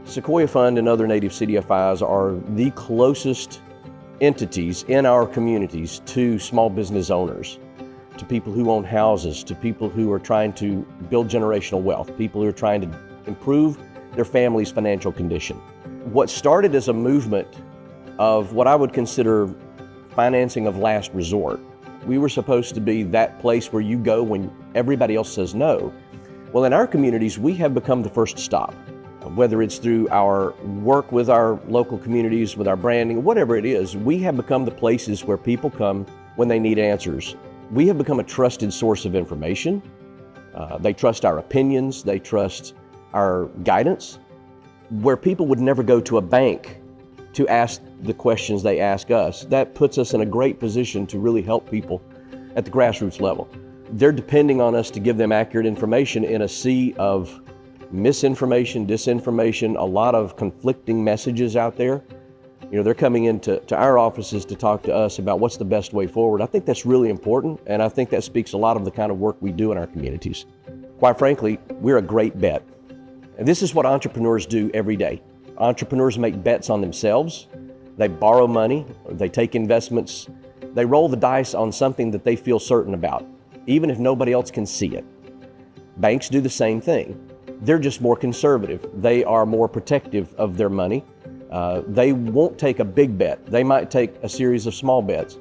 Sequoyah Fund and other native CDFIs are the closest entities in our communities to small business owners, to people who own houses, to people who are trying to build generational wealth, people who are trying to improve their family's financial condition. What started as a movement of what I would consider financing of last resort. We were supposed to be that place where you go when everybody else says no. Well, in our communities, we have become the first stop, whether it's through our work with our local communities, with our branding, whatever it is. We have become the places where people come when they need answers. We have become a trusted source of information. They trust our opinions, they trust our guidance, where people would never go to a bank to ask the questions they ask us. That puts us in a great position to really help people at the grassroots level. They're depending on us to give them accurate information in a sea of misinformation, disinformation, a lot of conflicting messages out there. You know, they're coming into our offices to talk to us about what's the best way forward. I think that's really important, and I think that speaks a lot of the kind of work we do in our communities. Quite frankly, we're a great bet. And this is what entrepreneurs do every day. Entrepreneurs make bets on themselves. They borrow money, they take investments, they roll the dice on something that they feel certain about, even if nobody else can see it. Banks do the same thing. They're just more conservative. They are more protective of their money. They won't take a big bet. They might take a series of small bets.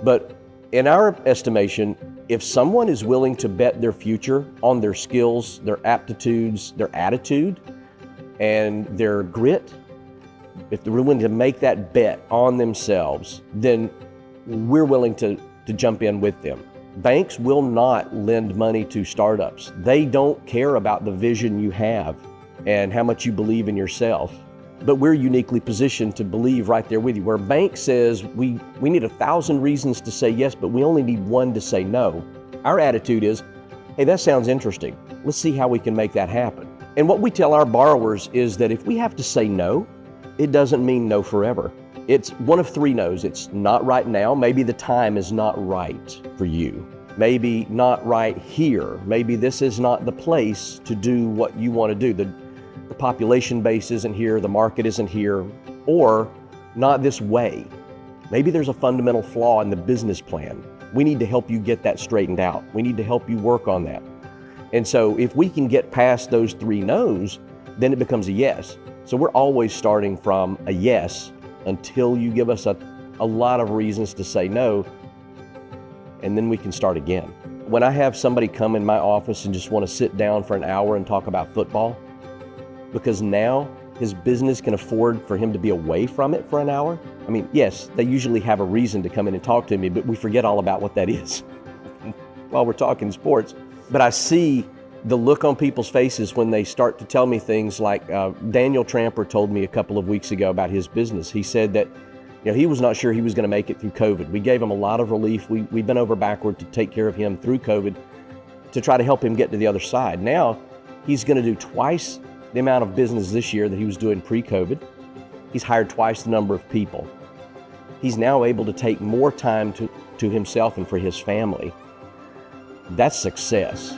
But in our estimation, if someone is willing to bet their future on their skills, their aptitudes, their attitude, and their grit, if they're willing to make that bet on themselves, then we're willing to jump in with them. Banks will not lend money to startups. They don't care about the vision you have and how much you believe in yourself. But we're uniquely positioned to believe right there with you. Where a bank says we need 1,000 reasons to say yes, but we only need one to say no. Our attitude is, hey, that sounds interesting. Let's see how we can make that happen. And what we tell our borrowers is that if we have to say no, it doesn't mean no forever. It's one of 3 no's. It's not right now. Maybe the time is not right for you. Maybe not right here. Maybe this is not the place to do what you want to do. The population base isn't here, the market isn't here, or not this way. Maybe there's a fundamental flaw in the business plan. We need to help you get that straightened out. We need to help you work on that. And so if we can get past those 3 no's, then it becomes a yes. So we're always starting from a yes until you give us a lot of reasons to say no, and then we can start again. When I have somebody come in my office and just want to sit down for an hour and talk about football, because now his business can afford for him to be away from it for an hour. I mean, yes, they usually have a reason to come in and talk to me, but we forget all about what that is while we're talking sports. But I see the look on people's faces when they start to tell me things like Daniel Tramper told me a couple of weeks ago about his business. He said that he was not sure he was going to make it through COVID. We gave him a lot of relief. We bent over backward to take care of him through COVID to try to help him get to the other side. Now he's going to do twice the amount of business this year that he was doing pre-COVID. He's hired twice the number of people. He's now able to take more time to himself and for his family. That's success.